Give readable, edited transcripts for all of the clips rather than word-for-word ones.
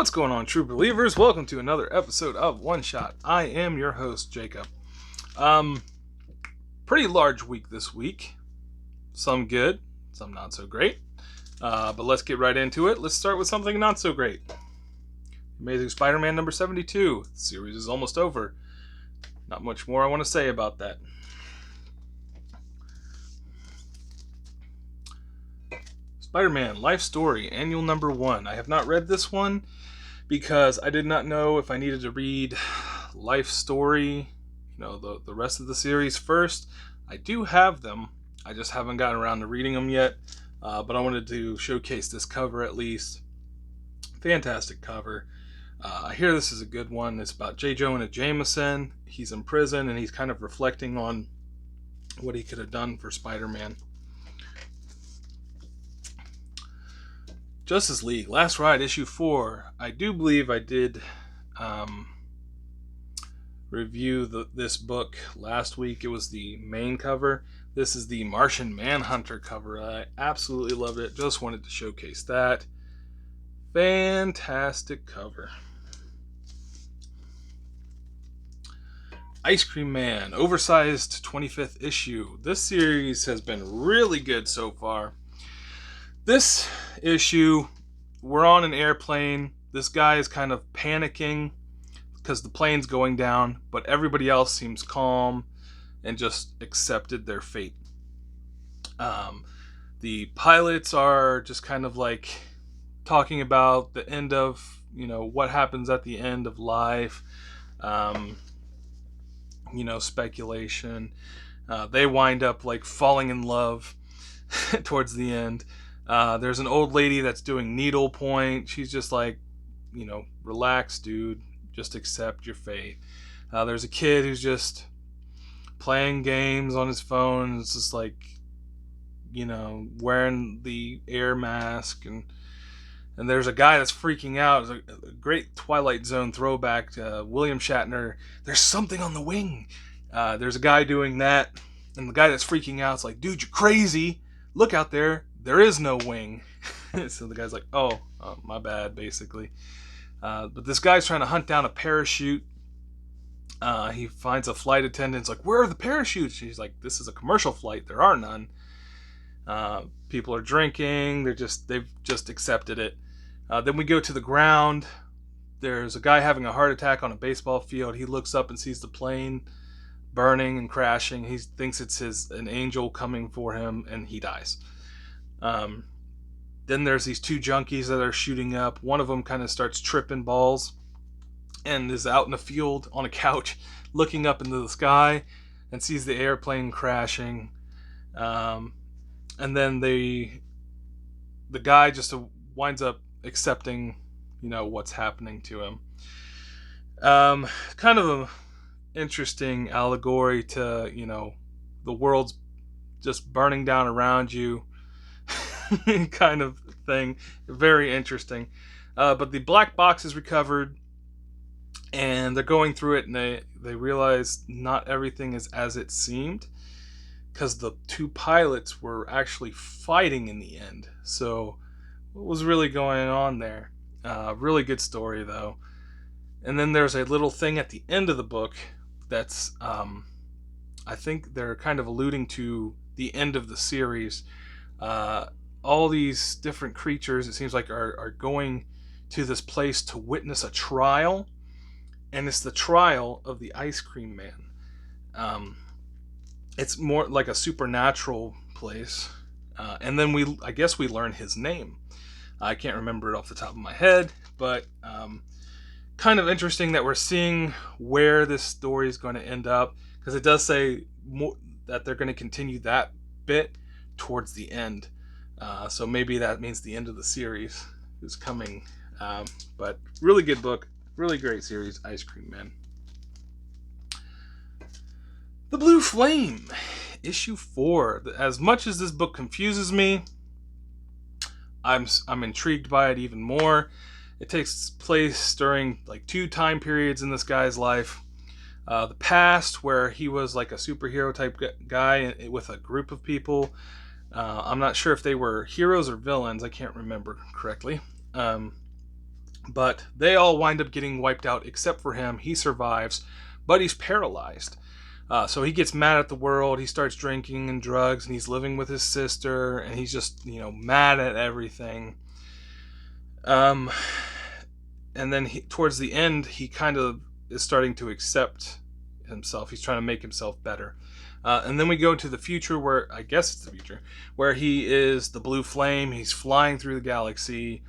What's going on, true believers? Welcome to another episode of One Shot. I am your host, Jacob. Pretty large week this week. Some good, some not so great. But let's get right into it. Let's start with something not so great. Amazing Spider-Man number 72. The series is almost over. Not much more I want to say about that. Spider-Man Life Story, Annual Number 1. I have not read this one because I did not know if I needed to read Life Story, the rest of the series first. I do have them. I just haven't gotten around to reading them yet. But I wanted to showcase this cover at least. Fantastic cover. I hear this is a good one. It's about J. Jonah Jameson. He's in prison and he's kind of reflecting on what he could have done for Spider-Man. Justice League, Last Ride, Issue 4. I do believe I did review this book last week. It was the main cover. This is the Martian Manhunter cover. I absolutely loved it. Just wanted to showcase that. Fantastic cover. Ice Cream Man, oversized 25th issue. This series has been really good so far. This issue, we're on an airplane. This guy is kind of panicking because the plane's going down, but everybody else seems calm and just accepted their fate. The pilots are just kind of like talking about the end of, what happens at the end of life. Speculation. They wind up like falling in love towards the end. There's an old lady that's doing needlepoint. She's just like, relax, dude. Just accept your fate. There's a kid who's just playing games on his phone. It's just like, wearing the air mask. And there's a guy that's freaking out. It's a great Twilight Zone throwback to William Shatner. There's something on the wing. There's a guy doing that. And the guy that's freaking out is like, dude, you're crazy. Look out there. There is no wing. So the guy's like, oh, my bad, basically. But this guy's trying to hunt down a parachute. He finds a flight attendant. It's like, where are the parachutes? She's like, this is a commercial flight. There are none. People are drinking. They've just accepted it. Then we go to the ground. There's a guy having a heart attack on a baseball field. He looks up and sees the plane burning and crashing. He thinks it's an angel coming for him, and he dies. Then there's these two junkies that are shooting up. One of them kind of starts tripping balls and is out in the field on a couch looking up into the sky and sees the airplane crashing. And then the guy just winds up accepting, what's happening to him. Kind of an interesting allegory to, the world's just burning down around you. Kind of thing. Very interesting. But the black box is recovered, and they're going through it, and they realize not everything is as it seemed, because the two pilots were actually fighting in the end. So what was really going on there? Really good story, though. And then there's a little thing at the end of the book that's, I think they're kind of alluding to the end of the series. All these different creatures, it seems like, are going to this place to witness a trial, and it's the trial of the Ice Cream Man. It's more like a supernatural place, and then I guess we learn his name. I can't remember it off the top of my head, but kind of interesting that we're seeing where this story is going to end up, because it does say that they're going to continue that bit towards the end. So maybe that means the end of the series is coming. But really good book. Really great series, Ice Cream Man. The Blue Flame, issue 4. As much as this book confuses me, I'm intrigued by it even more. It takes place during like 2 time periods in this guy's life. The past, where he was like a superhero type guy with a group of people. I'm not sure if they were heroes or villains. I can't remember correctly. But they all wind up getting wiped out except for him. He survives, but he's paralyzed. So he gets mad at the world. He starts drinking and drugs, and he's living with his sister, and he's just, mad at everything. Um, and then towards the end, he kind of is starting to accept himself. He's trying to make himself better. And then we go to the future, where I guess it's the future, where he is the blue flame. He's flying through the galaxy.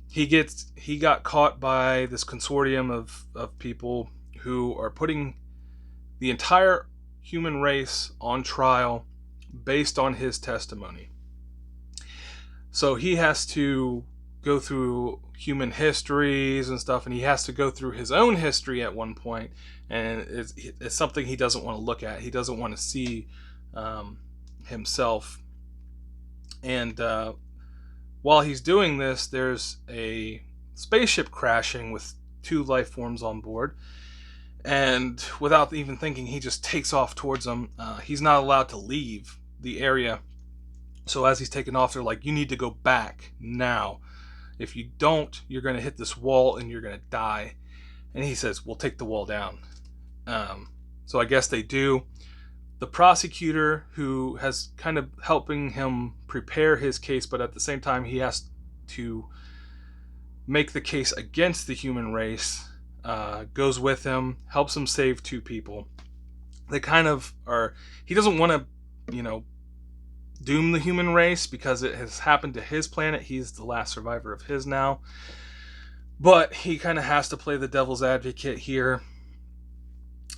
He got caught by this consortium of people who are putting the entire human race on trial based on his testimony. So he has to go through human histories and stuff, and he has to go through his own history at one point, and it's something he doesn't want to look at. He doesn't want to see himself. And while he's doing this, there's a spaceship crashing with 2 life forms on board. And without even thinking, he just takes off towards them. He's not allowed to leave the area. So as he's taking off, they're like, you need to go back now. If you don't, you're going to hit this wall and you're going to die. And he says, we'll take the wall down. So I guess they do. The prosecutor, who has kind of helping him prepare his case, but at the same time he has to make the case against the human race, goes with him, helps him save 2 people. They kind of are... He doesn't want to, doom the human race because it has happened to his planet. He's the last survivor of his now. But he kind of has to play the devil's advocate here.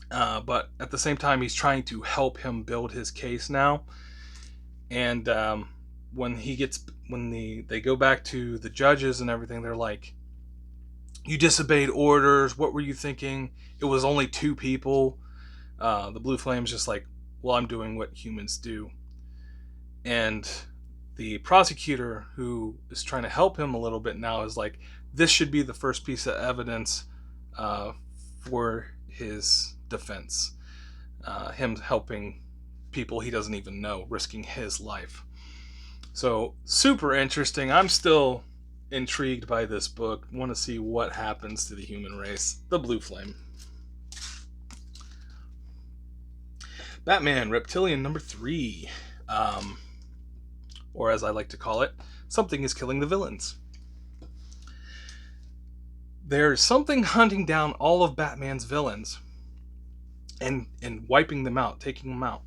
But at the same time, he's trying to help him build his case now. And when they go back to the judges and everything, they're like, you disobeyed orders. What were you thinking? It was only 2 people. The Blue Flame's just like, well, I'm doing what humans do. And the prosecutor, who is trying to help him a little bit now, is like, this should be the first piece of evidence for his defense. Him helping people he doesn't even know, risking his life. So, super interesting. I'm still intrigued by this book. Want to see what happens to the human race. The Blue Flame. Batman Reptilian number 3. Or as I like to call it, something is killing the villains. There's something hunting down all of Batman's villains and wiping them out, taking them out.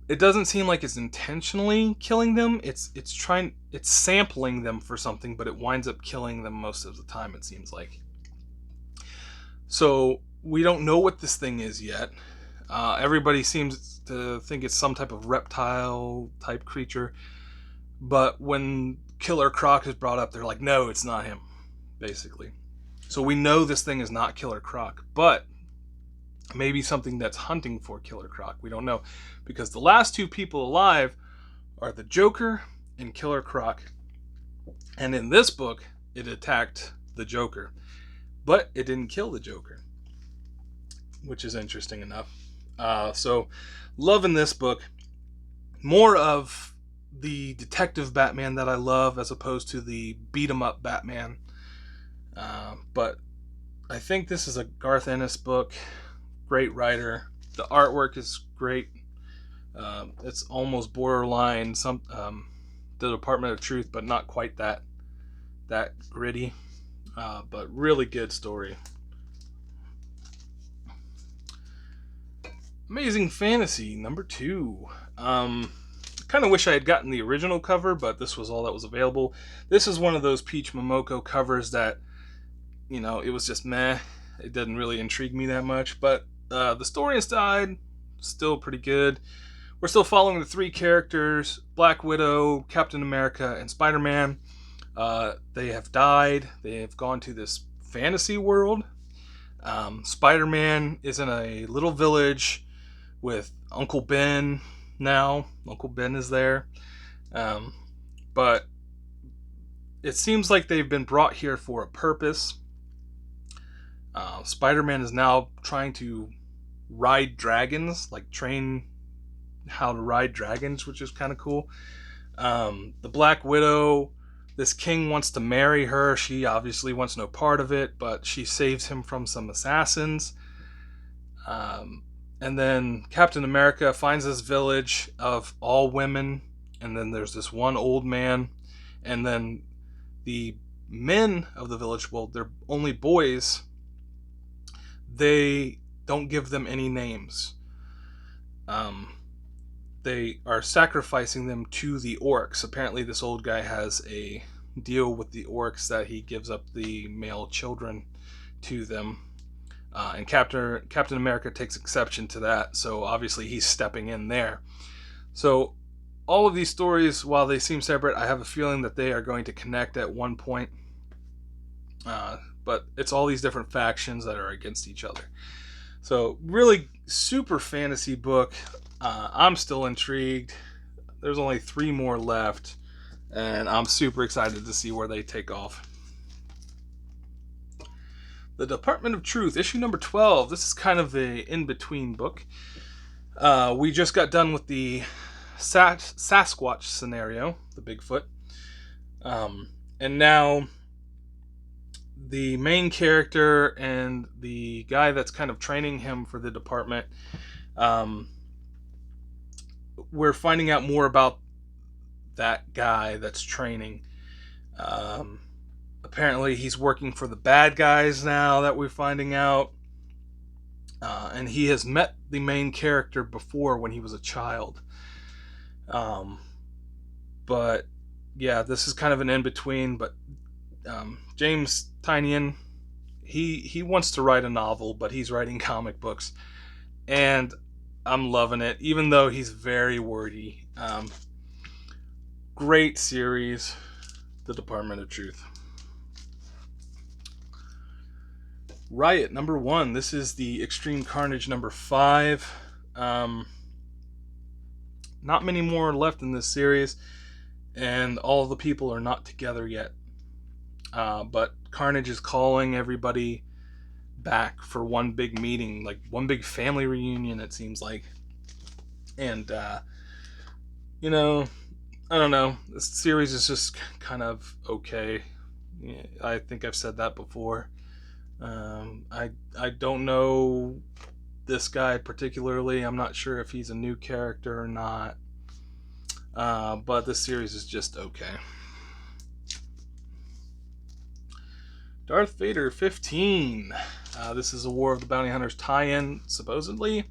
It doesn't seem like it's intentionally killing them. It's sampling them for something, but it winds up killing them most of the time, it seems like. So we don't know what this thing is yet. Everybody seems to think it's some type of reptile type creature. But when Killer Croc is brought up, they're like, no, it's not him, basically. So we know this thing is not Killer Croc, but maybe something that's hunting for Killer Croc. We don't know, because the last 2 people alive are the Joker and Killer Croc. And in this book, it attacked the Joker, but it didn't kill the Joker, which is interesting enough. So, loving this book. More of the detective Batman that I love, as opposed to the beat-em-up Batman. But I think this is a Garth Ennis book. Great writer. The artwork is great. It's almost borderline the Department of Truth, but not quite that gritty. But really good story. Amazing Fantasy number 2. Kind of wish I had gotten the original cover, but this was all that was available. This is one of those Peach Momoko covers that, it was just meh. It didn't really intrigue me that much, but the story inside, still pretty good. We're still following the 3 characters, Black Widow, Captain America, and Spider-Man. They have died. They have gone to this fantasy world. Spider-Man is in a little village with Uncle Ben now. Uncle Ben is there. But it seems like they've been brought here for a purpose. Spider-Man is now trying to ride dragons, like train how to ride dragons, which is kind of cool. The Black Widow, This king wants to marry her. She obviously wants no part of it, but she saves him from some assassins. Um, and then Captain America finds this village of all women, and then there's this one old man, and then the men of the village, well, they're only boys, they don't give them any names. They are sacrificing them to the orcs. Apparently this old guy has a deal with the orcs that he gives up the male children to them. And Captain America takes exception to that, so obviously he's stepping in there. So all of these stories, while they seem separate, I have a feeling that they are going to connect at one point. But it's all these different factions that are against each other. So really super fantasy book. I'm still intrigued. There's only 3 more left, and I'm super excited to see where they take off. The Department of Truth, issue number 12. This is kind of a in-between book. We just got done with the Sasquatch scenario, the Bigfoot. And now the main character and the guy that's kind of training him for the department, we're finding out more about that guy that's training. Apparently he's working for the bad guys now that we're finding out. And he has met the main character before when he was a child. But yeah, this is kind of an in-between. But James Tynion, he wants to write a novel, but he's writing comic books. And I'm loving it, even though he's very wordy. Great series, The Department of Truth. Riot number 1. This is the Extreme Carnage number 5. Not many more left in this series, and all the people are not together yet. But Carnage is calling everybody back for one big meeting, like one big family reunion, it seems like. And I don't know, this series is just kind of okay. I think I've said that before. I don't know this guy particularly. I'm not sure if he's a new character or not. But this series is just okay. Darth Vader 15. This is a War of the Bounty Hunters tie-in, supposedly.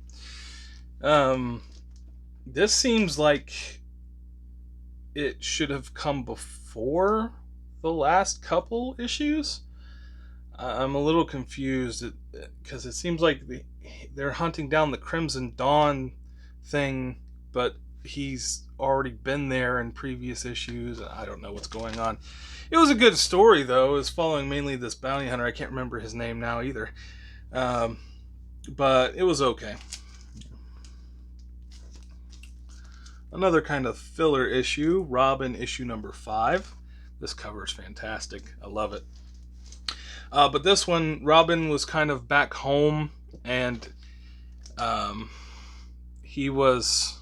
This seems like it should have come before the last couple issues. I'm a little confused because it seems like they're hunting down the Crimson Dawn thing, but he's already been there in previous issues. I don't know what's going on. It was a good story, though. It was following mainly this bounty hunter. I can't remember his name now either. But it was okay. Another kind of filler issue, Robin issue number 5. This cover is fantastic. I love it. But this one, Robin was kind of back home, and he was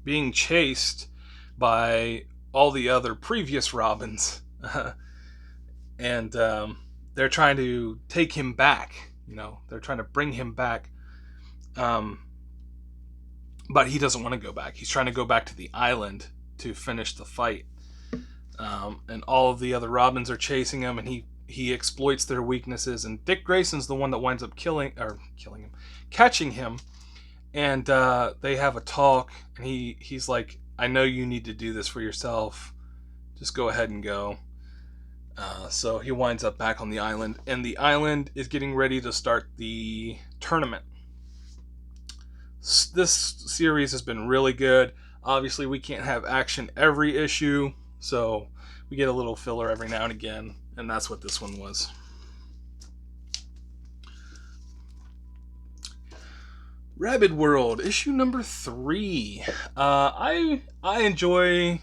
being chased by all the other previous Robins. And they're trying to take him back. They're trying to bring him back. But he doesn't want to go back. He's trying to go back to the island to finish the fight. And all of the other Robins are chasing him, and he exploits their weaknesses. And Dick Grayson's the one that winds up catching him. And they have a talk, and he's like, I know you need to do this for yourself. Just go ahead and go. So he winds up back on the island, and the island is getting ready to start the tournament. This series has been really good. Obviously, we can't have action every issue, so we get a little filler every now and again, and that's what this one was. Rabid World, issue number 3. I enjoy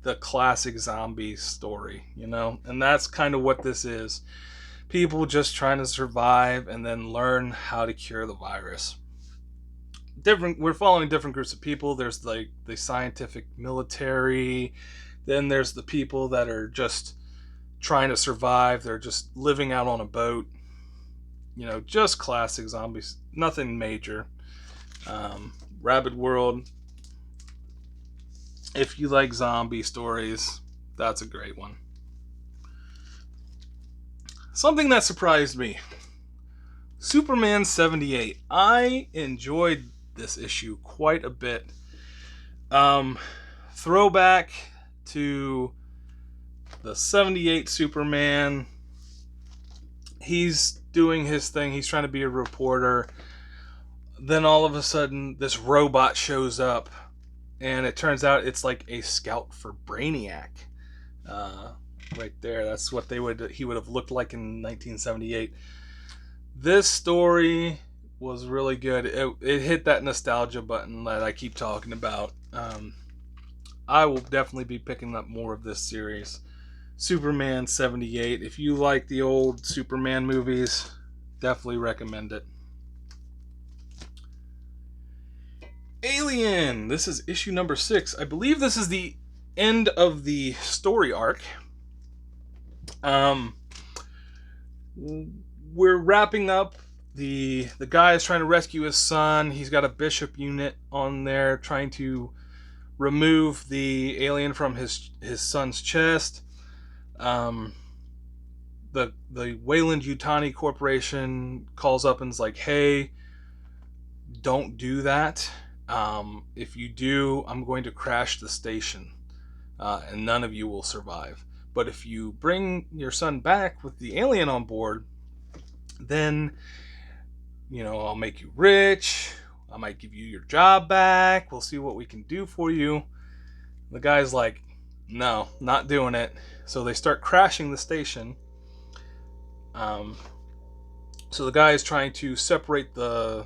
the classic zombie story, and that's kind of what this is. People just trying to survive and then learn how to cure the virus. We're following different groups of people. There's like the scientific military, Then there's the people that are just trying to survive. They're just living out on a boat. Just classic zombies. Nothing major. Rabid World. If you like zombie stories, that's a great one. Something that surprised me. Superman 78. I enjoyed this issue quite a bit. Throwback to the 78 Superman. He's doing his thing. He's trying to be a reporter. Then all of a sudden, this robot shows up. And it turns out it's like a scout for Brainiac. Right there. That's what he would have looked like in 1978. This story was really good. It hit that nostalgia button that I keep talking about. I will definitely be picking up more of this series. Superman 78. If you like the old Superman movies, definitely recommend it. Alien. This is issue number 6. I believe this is the end of the story arc. We're wrapping up. The guy is trying to rescue his son. He's got a bishop unit on there trying to remove the alien from his son's chest. The Wayland Yutani Corporation calls up and is like, hey, don't do that. If you do, I'm going to crash the station, and none of you will survive. But if you bring your son back with the alien on board, then, I'll make you rich. I might give you your job back. We'll see what we can do for you. The guy's like, no, not doing it. So they start crashing the station. So the guy is trying to separate the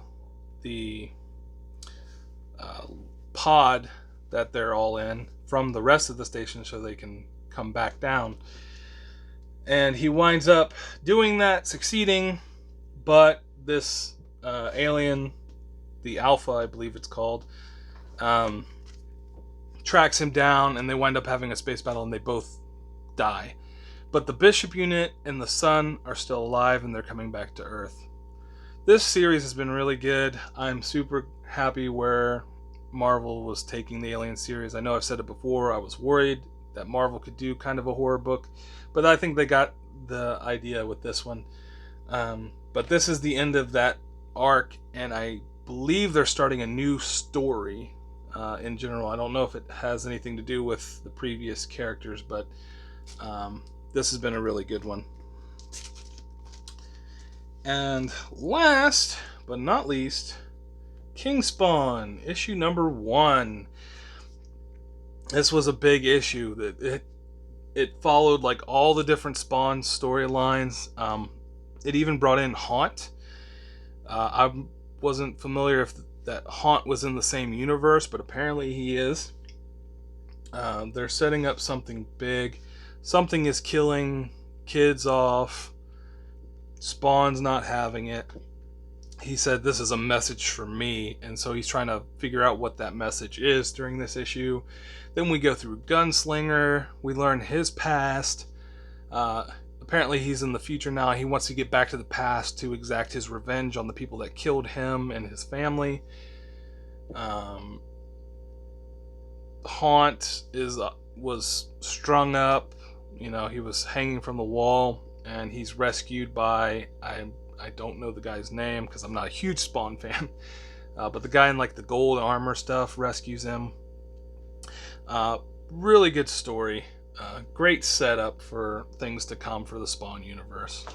pod that they're all in from the rest of the station so they can come back down. And he winds up doing that, succeeding, but this alien, the Alpha, I believe it's called, tracks him down, and they wind up having a space battle, and they both die. But the Bishop unit and the Sun are still alive, and they're coming back to Earth. This series has been really good. I'm super happy where Marvel was taking the Alien series. I know I've said it before, I was worried that Marvel could do kind of a horror book, but I think they got the idea with this one. But this is the end of that arc, and I believe they're starting a new story in general. I don't know if it has anything to do with the previous characters, but this has been a really good one. And last but not least, King Spawn, issue number 1. This was a big issue. That it followed like all the different Spawn storylines. It even brought in Haunt. I wasn't familiar if that Haunt was in the same universe, but apparently he is. They're setting up something big. Something is killing kids off. Spawn's not having it. He said, this is a message for me, and so he's trying to figure out what that message is during this issue. Then we go through Gunslinger. We learn his past. Apparently he's in the future now. He wants to get back to the past to exact his revenge on the people that killed him and his family. Haunt was strung up. He was hanging from the wall, and he's rescued by, I don't know the guy's name because I'm not a huge Spawn fan, but the guy in like the gold armor stuff rescues him. Really good story. Great setup for things to come for the Spawn universe.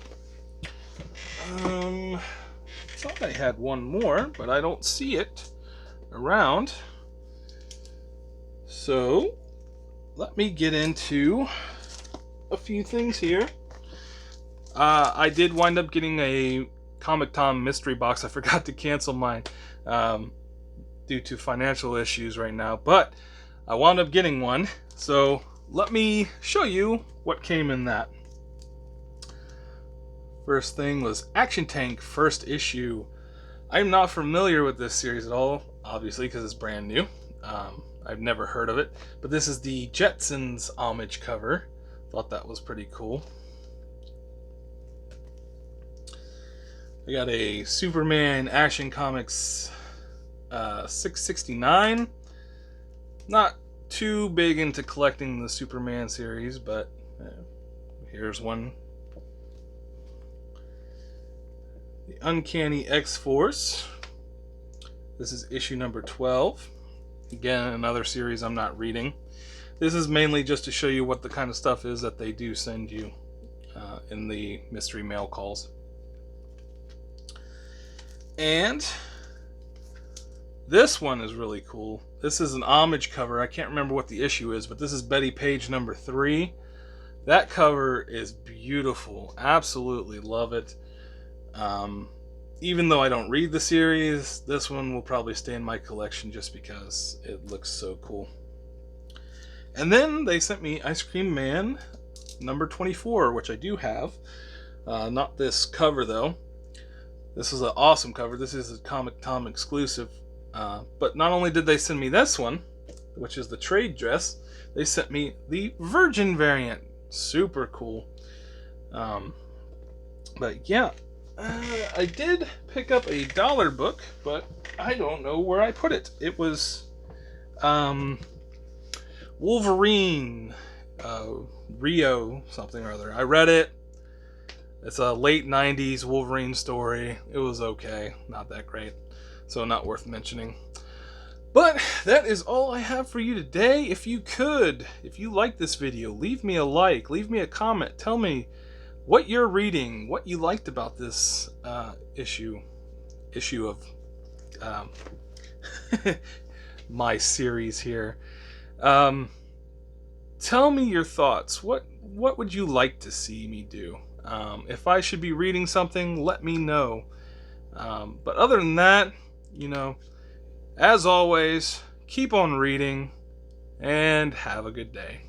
Thought I had one more, but I don't see it around. So let me get into a few things here. I did wind up getting a Comic Tom mystery box. I forgot to cancel mine due to financial issues right now, but I wound up getting one. So let me show you what came in that. First thing was Action Tank first issue. I'm not familiar with this series at all, obviously, because it's brand new. I've never heard of it, but this is the Jetsons homage cover. Thought that was pretty cool. I got a Superman Action Comics 669. Not too big into collecting the Superman series, but here's one. The Uncanny X-Force. This is issue number 12. Again, another series I'm not reading. This is mainly just to show you what the kind of stuff is that they do send you in the mystery mail calls. And this one is really cool. This is an homage cover. I can't remember what the issue is, but this is Betty Page number 3. That cover is beautiful. Absolutely love it. Even though I don't read the series, this one will probably stay in my collection just because it looks so cool. And then they sent me Ice Cream Man number 24, which I do have. Not this cover though. This is an awesome cover. This is a Comic Tom exclusive. But not only did they send me this one, which is the trade dress, they sent me the Virgin variant. Super cool. But yeah, I did pick up a dollar book, but I don't know where I put it. It was Wolverine, Rio something or other. I read it. It's a late 90s Wolverine story. It was okay, not that great, so not worth mentioning. But that is all I have for you today. If you like this video, leave me a like, leave me a comment, tell me what you're reading, what you liked about this issue of my series here. Tell me your thoughts. What would you like to see me do? If I should be reading something, let me know. But other than that, as always, keep on reading and have a good day.